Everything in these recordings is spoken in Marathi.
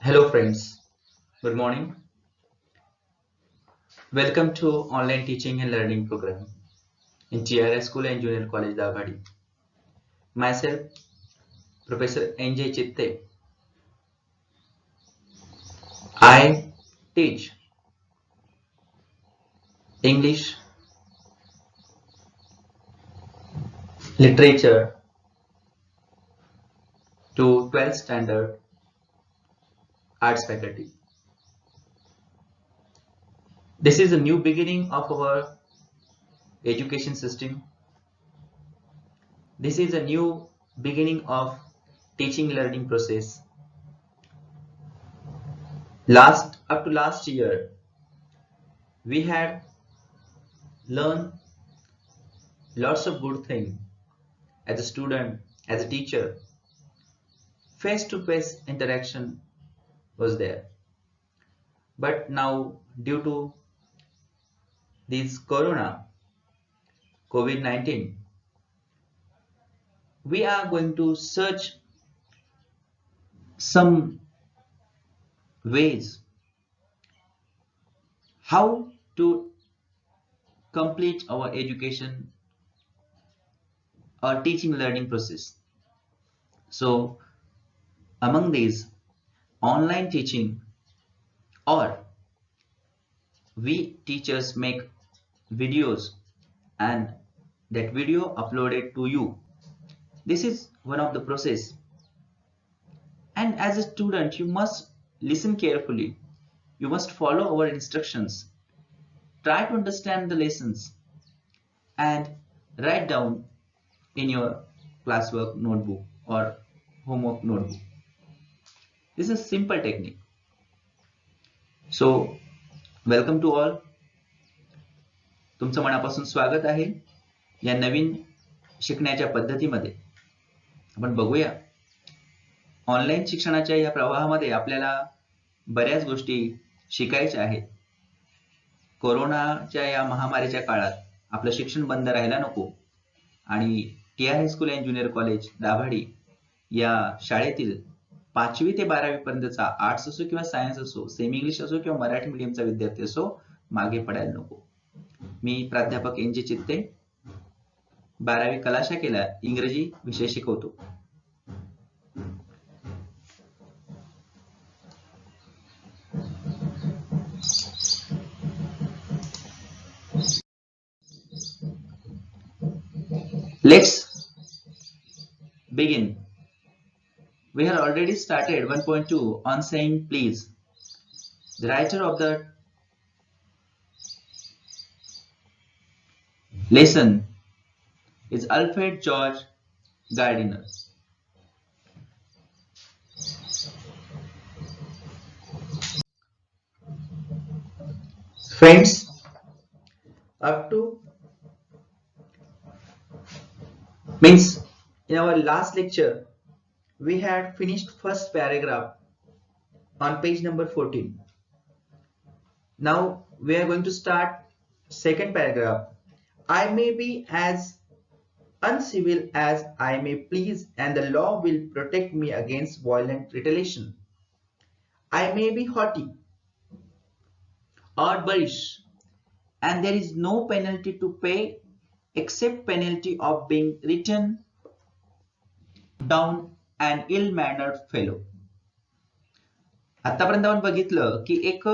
Hello friends, good morning. Welcome to online teaching and learning program in TRS School and Junior College Davadi. Myself, Professor NJ Chitte. I teach English, literature to 12th standard arts faculty. This is a new beginning of our education system. This is a new beginning of teaching learning process. Up to last year, we had learned lots of good things as a student, as a teacher. Face-to-face interaction was there. But now, due to this COVID-19, we are going to search some ways how to complete our education or teaching learning process. So, among these, online teaching or we teachers make videos and that video uploaded to you. This is one of the process. And as a student, you must listen carefully. You must follow our instructions. Try to understand the lessons and write down in your classwork notebook or homework notebook. This is a simple technique. So, welcome to all. तुमचं मनापासून स्वागत आहे या नवीन शिकण्याच्या पद्धतीमध्ये. आपण बघूया ऑनलाईन शिक्षणाच्या या प्रवाहामध्ये आपल्याला बऱ्याच गोष्टी शिकायच्या आहेत. कोरोनाच्या या महामारीच्या काळात आपलं शिक्षण बंद राहायला नको आणि TRS school and junior college Dabhadi या शाळेतील 5वी ते 12वी पर्यंतचा आर्ट्स असो किंवा सायन्स असो, सेमी इंग्लिश असो किंवा मराठी मीडियमचा विद्यार्थी असो, मागे पडायला नको. मी प्राध्यापक NJ चित्ते, 12वी कला शाखेला इंग्रजी विषय शिकवतो. Let's begin. We have already started 1.2 on saying please. The writer of the lesson is Alfred George Gardiner. Friends, up to means in our last lecture we had finished first paragraph on page number 14. Now we are going to start second paragraph. I may be as uncivil as I may please, and the law will protect me against violent retaliation. I may be haughty or boorish, and there is no penalty to pay except penalty of being written down an ill-mannered fellow. आतापर्यंत आपण बघितलं की एक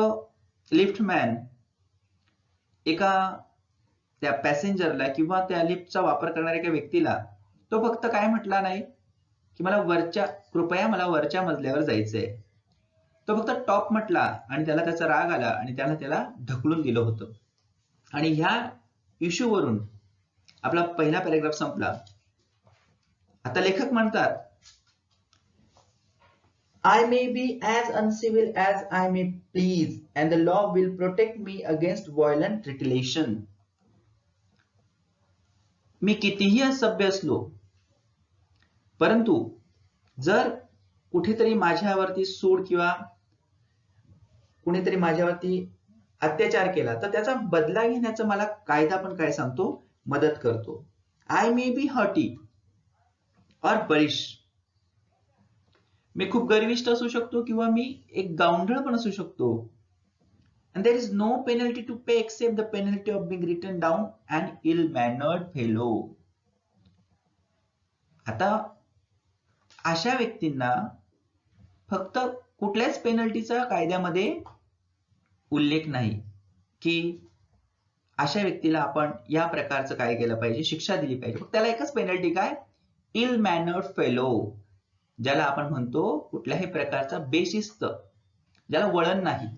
लिफ्टमॅन एका त्या पॅसेंजरला किंवा त्या लिफ्टचा वापर करणाऱ्या एका व्यक्तीला तो फक्त काय म्हटला नाही की कृपया मला वरच्या मजल्यावर जायचंय. तो फक्त टॉप म्हटला आणि त्याला त्याचा राग आला आणि त्याला ढकलून दिलं होतं. आणि ह्या इश्यू वरून आपला पहिला पॅराग्राफ संपला. आता लेखक म्हणतात I may be as uncivil as I may please, and the law will protect me against violent retaliation. मी कितीही असभ्य असलो परंतु जर कुठेतरी माझ्यावरती सूड किंवा कुणीतरी माझ्यावरती अत्याचार केला तर त्याचा बदला घेण्याचा मला कायदा पण काय सांगतो, मदत करतो. I may be haughty or boorish, मी खूप गर्विष्ठ असू शकतो किंवा मी एक गावंढळ पण असू शकतो. And there is no penalty to pay except the penalty of being written down an ill-mannered fellow. आता अशा व्यक्तींना फक्त कुठल्याच पेनल्टीचा कायद्यामध्ये उल्लेख नाही की अशा व्यक्तीला आपण या प्रकारचं काय केलं पाहिजे, शिक्षा दिली पाहिजे. त्याला एकच पेनल्टी काय, इल मॅनर्ड फेलो, ज्याला आपण म्हणतो कुठल्याही प्रकारचा बेशिस्त, ज्याला वळण नाही.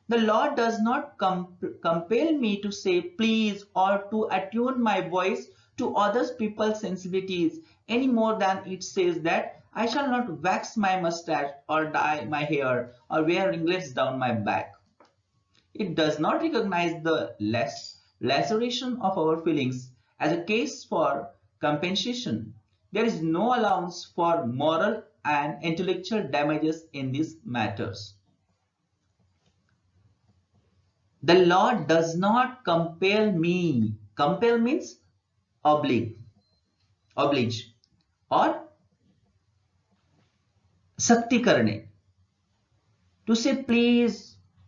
The law does not compel me to say please or to attune my voice to other people's sensibilities any more than it says that I shall not wax my mustache or dye my hair or wear ringlets down my back. It does not recognize the laceration of our feelings as a case for compensation. There is no allowance for moral and intellectual damages in these matters. The law does not compel me. Compel means oblige or सक्ती करणे. To say please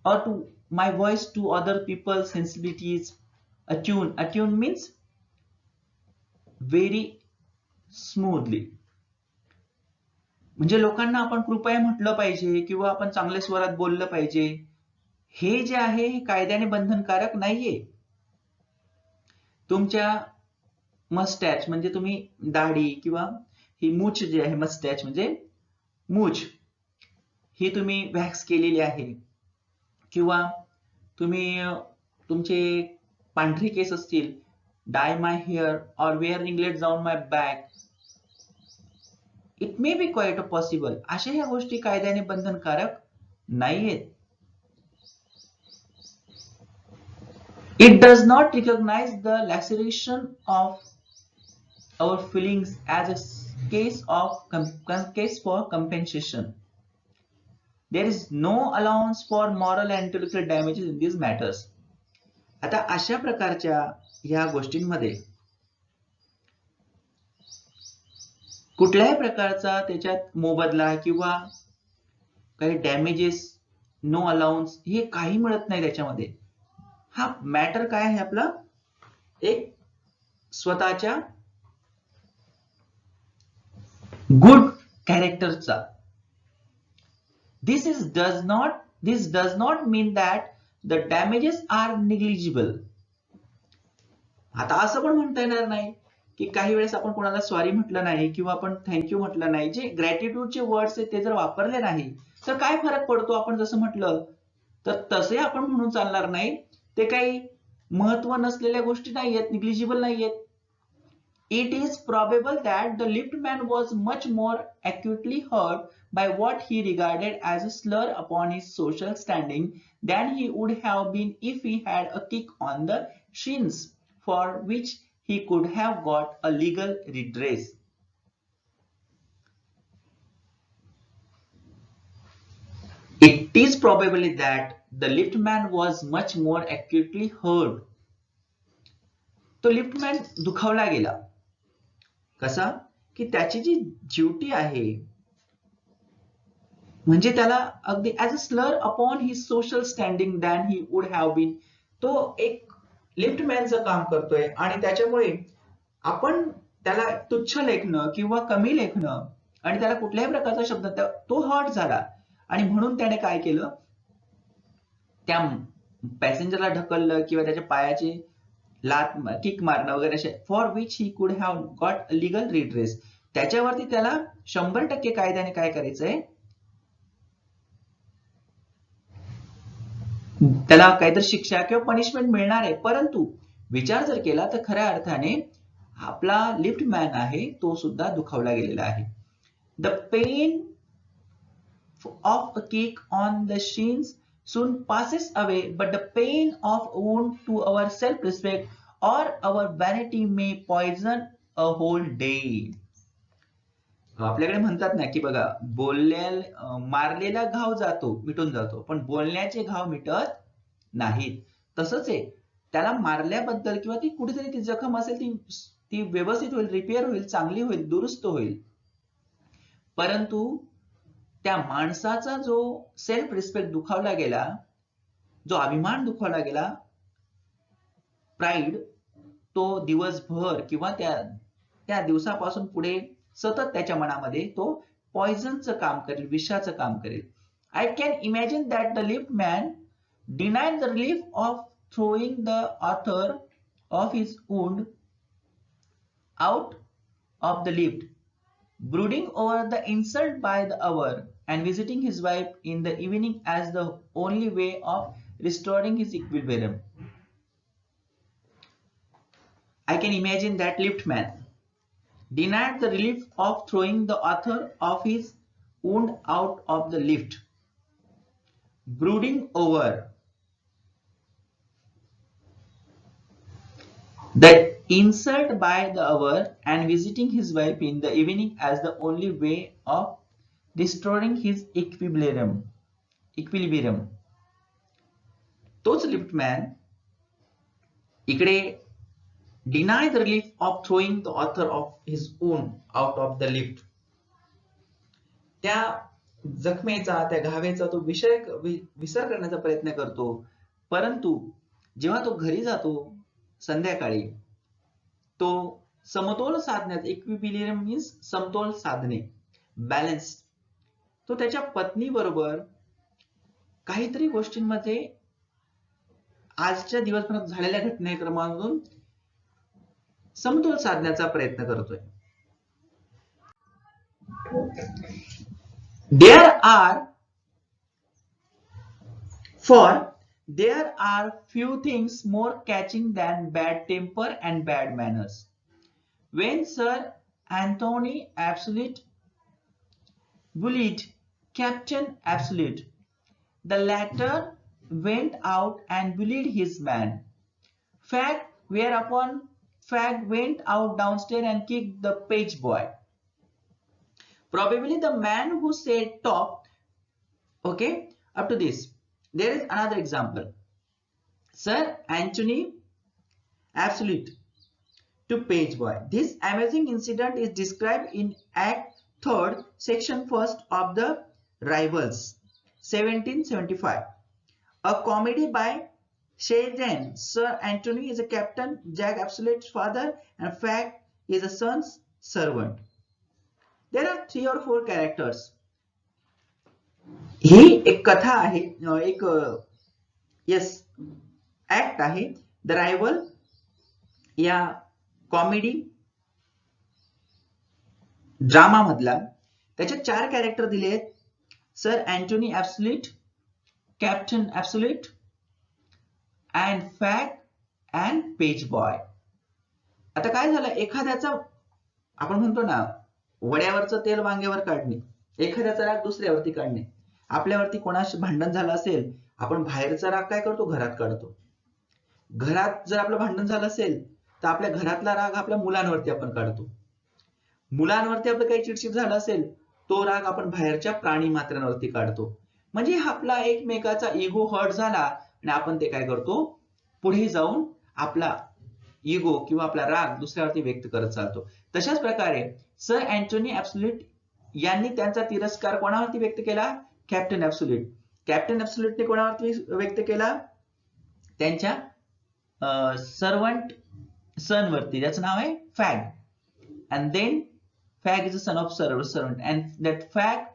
or to my voice to other people's sensibilities. Attune means very smoothly. म्हणजे लोकांना आपण कृपया म्हटलं पाहिजे किंवा आपण चांगल्या स्वरात बोललं पाहिजे, हे जे आहे हे कायद्याने बंधनकारक नाहीये. तुमच्या मस्टॅच म्हणजे तुम्ही दाढी किंवा ही मूछ जी आहे, मस्टॅच म्हणजे मूछ, ही तुम्ही वॅक्स केलेली आहे किंवा तुम्ही तुमचे पांढरे केस असतील, dye my hair or wear ringlets down my back, it may be quite possible. अशा ह्या गोष्टी कायद्याने बंधनकारक नाहीयेत. It does not recognize the laceration of our feelings as a case for compensation. There is no allowance for moral and intellectual damages in these matters. आता अशा प्रकारच्या ह्या गोष्टींमध्ये कुठल्याही प्रकारचा त्याच्यात मोबदला किंवा काही डॅमेजेस, नो अलाउन्स, हे काही मिळत नाही त्याच्यामध्ये. हा मॅटर काय आहे आपला, एक स्वतःच्या good कॅरेक्टरचा. This does not mean that the damages are negligible. आता असं पण म्हणता येणार नाही की काही वेळेस आपण कोणाला सॉरी म्हटलं नाही किंवा आपण थँक्यू म्हटलं नाही, जे ग्रॅटिट्यूडचे वर्ड्स आहेत ते जर वापरले नाही तर काय फरक पडतो, आपण जसं म्हटलं तर तसे आपण म्हणून चालणार नाही. ते काही महत्व नसलेल्या गोष्टी नाहीयेत, निग्लिजिबल नाहीयेत. It is probable that the lift man was much more acutely hurt by what he regarded as a slur upon his social standing than he would have been if he had a kick on the shins, for which he could have got a legal redress. It is probable that the lift man was much more acutely hurt. तो लिफ्ट मॅन दुखावला गेला. कसा की त्याची जी ड्युटी आहे, म्हणजे त्याला अगदी as a slur upon his social standing than he would have been, तो एक लिफ्ट मॅनचं काम करतोय आणि त्याच्यामुळे आपण त्याला तुच्छ लेखणं किंवा कमी लेखणं आणि त्याला कुठल्याही प्रकारचा शब्द, तो हर्ट झाला आणि म्हणून त्याने काय केलं, त्या पॅसेंजरला ढकललं किंवा त्याच्या पायाचे लात किक मारणं वगैरे असे, for which he could have got legal redress. त्याच्यावरती त्याला 100% कायद्याने काय करायचंय, त्याला काहीतरी शिक्षा किंवा पनिशमेंट मिळणार आहे. परंतु विचार जर केला तर खऱ्या अर्थाने आपला लिफ्ट मॅन आहे तो सुद्धा दुखावला गेलेला आहे. The pain of a kick on the shins soon passes away, but the pain of a wound to our self-respect or our vanity may poison a whole day. आपल्याकडे म्हणतात ना की बघा, मारलेला घाव मिटून जातो, पण बोलण्याचे घाव मिटत नाहीत. तसंच आहे, त्याला मारल्याबद्दल किंवा ती कुठेतरी ती जखम असेल ती व्यवस्थित होईल, रिपेअर होईल, चांगली होईल, दुरुस्त होईल, परंतु त्या माणसाचा जो सेल्फ रिस्पेक्ट दुखावला गेला, जो अभिमान दुखावला गेला, प्राईड, तो दिवसभर किंवा त्या दिवसापासून पुढे सतत त्याच्या मनामध्ये तो पॉइझनचं काम करेल, विषाचं काम करेल. I can imagine that the lift man denied the relief of throwing the author of his wound out of the lift, brooding over the insult by the hour, and visiting his wife in the evening as the only way of restoring his equilibrium. I can imagine that lift man denied the relief of throwing the author of his wound out of the lift, brooding over the insult by the hour, and visiting his wife in the evening as the only way of restoring his equilibrium. तोच लिफ्टमॅन इकडे deny the relief of throwing the author of his wound out of the lift. त्या जखमेचा, त्या घावेचा तो विसर करण्याचा प्रयत्न करतो, परंतु जेव्हा तो घरी जातो संध्याकाळी, तो समतोल साधण्याचा, इक्विलिब्रियम मीन्स समतोल साधणे, बॅलन्स, तो त्याच्या पत्नी बरोबर काहीतरी गोष्टींमध्ये आजच्या दिवसभरात झालेल्या घटनाक्रमांमधून समतोल साधण्याचा प्रयत्न करतोय. There are few things more catching than bad temper and bad manners. When Sir Anthony Absolute bullied Captain Absolute, the latter went out and bullied his man. Whereupon Fag went out downstairs and kicked the page boy. Probably the man who said top. Okay, up to this. There is another example. Sir Anthony Absolute to page boy. This amazing incident is described in Act 3rd, Section 1st of the Rivals, 1775. A comedy by Sheridan. Sir Anthony is a captain, Jack Absolute's father, and Fag is a son's servant. There are 3 or 4 characters. ही एक कथा आहे, एक ऍक्ट आहे द रायवल या कॉमेडी ड्रामा मधला. त्याच्यात 4 कॅरेक्टर दिले आहेत, sir Anthony Absolute, captain Absolute, and Fag and page boy. आता काय झालं, एखाद्याचा, आपण म्हणतो ना, वड्यावरचं तेल वांग्यावर काढणे, एखाद्याचा राग दुसऱ्यावरती काढणे. आपल्यावरती कोणाशी भांडण झालं असेल, आपण बाहेरचा राग काय करतो, घरात काढतो. घरात जर आपलं भांडण झालं असेल तर आपल्या घरातला राग आपल्या मुलांवरती आपण काढतो. मुलांवरती आपलं काही चिडचिड झालं असेल, तो राग आपण बाहेरच्या प्राणी मात्रांवरती काढतो. म्हणजे आपला एकमेकाचा इगो हर्ट झाला आणि आपण ते काय करतो, पुढे जाऊन आपला इगो किंवा आपला राग दुसऱ्यावरती व्यक्त करत चालतो. तशाच प्रकारे सर अँटोनी ऍब्सोल्यूट यांनी त्यांचा तिरस्कार कोणावरती व्यक्त केला, कॅप्टन ऍब्सोल्यूट. कॅप्टन ऍब्सोल्यूटने कोणावरती व्यक्त केला, त्यांच्या सर्वंट सनवरती, ज्याचं नाव आहे Fag. And then Fag is a son of servant, and that Fag,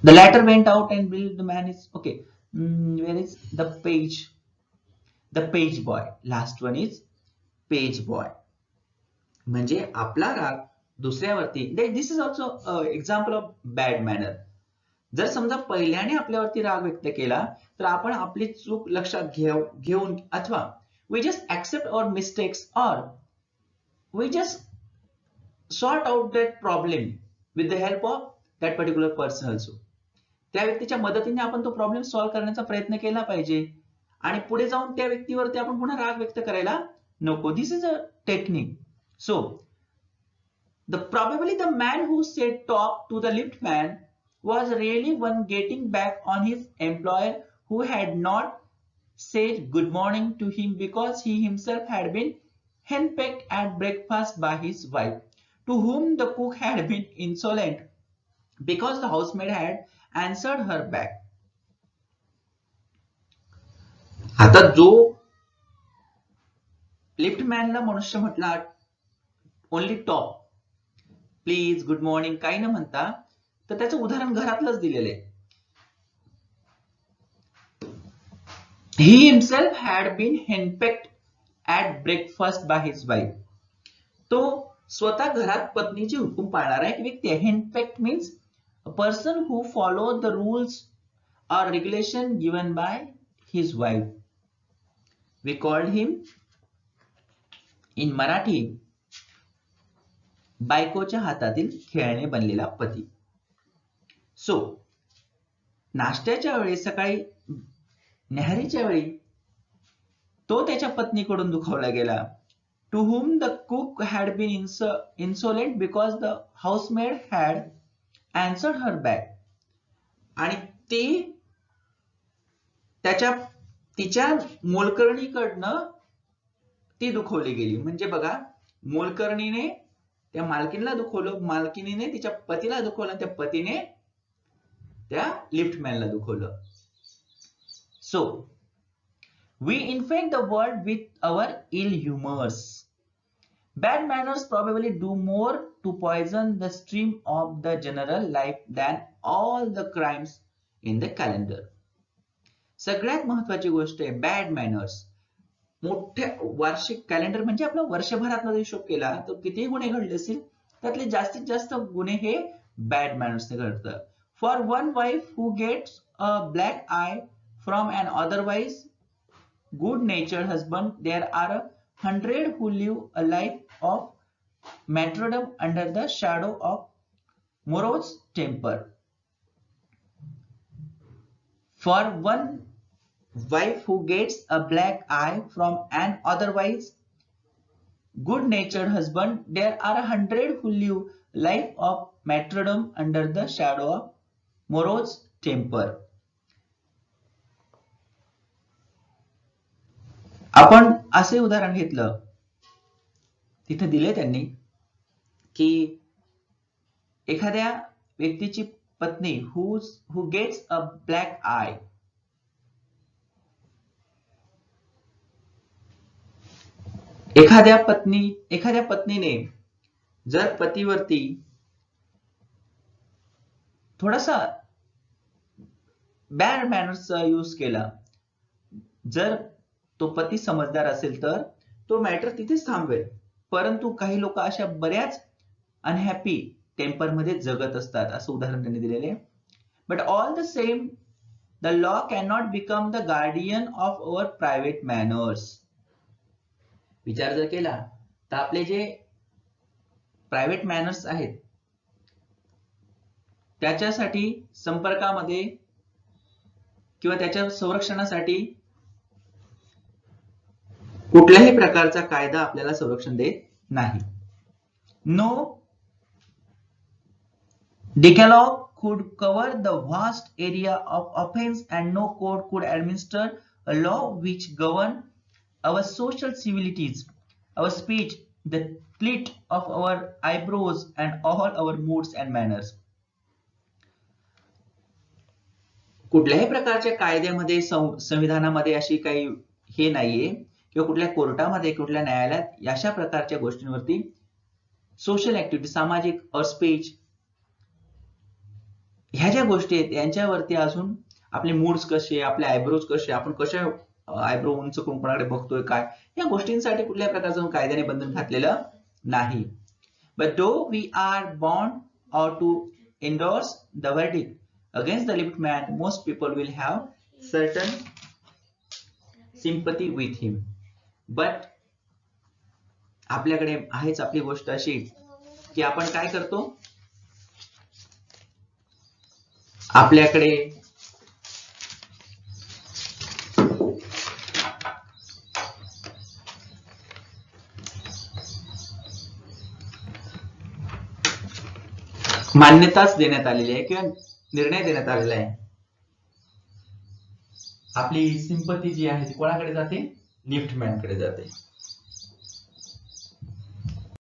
the latter went out and billed the man is okay. Where is the page? The page boy. Last one is page boy. म्हणजे आपला राग दुसऱ्यावरती. This is also example of bad manner. जर समजा पहिल्याने आपल्यावरती राग व्यक्त केला तर आपण आपली चूक लक्षात घेऊन अथवा we just accept our mistakes or we just sort out that problem with the help of that particular person also. त्या व्यक्तीच्या मदतीने आपण तो प्रॉब्लेम सॉल्व्ह करण्याचा प्रयत्न केला पाहिजे आणि पुढे जाऊन त्या व्यक्तीवरती आपण पुन्हा राग व्यक्त करायला नको. This is a technique. So probably the man who said talk to the lift man was really one getting back on his employer who had not said good morning to him because he himself had been henpecked at breakfast by his wife. to whom the cook had been insolent because the housemaid had answered her back. आता जो लिफ्टमॅनला मनुष्य म्हटला only top, please, good morning काही न म्हणता, तर त्याचं उदाहरण घरातलंच दिलेलं आहे. He himself had been henpecked at breakfast by his wife. तो स्वतः घरात पत्नीची हुकूम पाळणारा एक व्यक्ती आहे. Henpecked means a person who follows the rules or regulation given by his wife. We called him in Marathi बायकोच्या हातातील खेळणे बनलेला पती. सो नाश्त्याच्या वेळी, सकाळी न्याहारीच्या वेळी तो त्याच्या पत्नीकडून दुखावला गेला. To whom the cook had been insolent because the housemaid had answered her back. आणि तिच्या मोलकरणीकडनं ती दुखवली गेली. म्हणजे बघा, मोलकरणीने त्या मालकीनला दुखवलं, मालकीनीने तिच्या पतीला दुखवलं, त्या पतीने त्या लिफ्टमॅनला दुखवलं. So we infect the world with our ill humors. Bad manners probably do more to poison the stream of the general life than all the crimes in the calendar. सगळ्यात महत्वाची गोष्ट आहे बॅड मॅनर्स. मोठ्या वार्षिक कॅलेंडर म्हणजे आपला वर्षभरात हिशोब केला तर किती गुन्हे घडले असतील, त्यातले जास्तीत जास्त गुन्हे हे बॅड मॅनर्सने घडतात. For one wife who gets a black I from an otherwise good-natured husband, there are 100 who live a life of martyrdom under the shadow of morose temper. For one wife who gets a black eye from an otherwise good-natured husband, there are 100 who live a life of martyrdom under the shadow of morose temper. आपण असे उदाहरण घेतलं, तिथे दिले त्यांनी की एखाद्या व्यक्तीची पत्नी हु गेट्स अ ब्लॅक आय, एखाद्या पत्नीने जर पतीवरती थोडासा बॅड मॅनर्सचा यूज केला, जर तो पती समजदार असेल तर तो मॅटर तिथेच थांबवेल. परंतु काही लोक अशा बऱ्याच अनहॅपी टेम्परमध्ये जगत असतात, असं उदाहरण त्यांनी दिलेले. But all the same the law can not become the guardian of our private manners. विचार जर केला तर आपले जे प्रायव्हेट मॅनर्स आहेत त्याच्यासाठी संपर्कामध्ये किंवा त्याच्या संरक्षणासाठी कुठल्याही प्रकारचा कायदा आपल्याला संरक्षण देत नाही. No decalogue could cover the vast area of offense and no court could administer a law which govern our social civilities, our speech, the tilt of our eyebrows and all our moods and manners. कुठल्याही प्रकारच्या कायद्यामध्ये संविधानामध्ये अशी काही हे नाहीये किंवा कुठल्या कोर्टामध्ये कुठल्या न्यायालयात अशा प्रकारच्या गोष्टींवरती सोशल ऍक्टिव्हिटी, सामाजिक और स्पीच ह्या ज्या गोष्टी आहेत यांच्यावरती अजून आपले मूड्स कसे, आपले आयब्रोज कसे, आपण कशा आयब्रो उंच करून कोणाकडे बघतोय काय, या गोष्टींसाठी कुठल्या प्रकारचं कायद्याने बंधन घातलेलं नाही. But though we are bound or to endorse the verdict against the liftman, most people will have certain sympathy with him. But आपल्याकडे आहेच आपली गोष्ट अशी की आपण काय करतो, आपल्याकडे मान्यताच देण्यात आलेली आहे किंवा निर्णय देण्यात आलेला आहे. आपली सिंपती जी आहे ती कोणाकडे जाते, लिफ्टमॅन कडे जाते.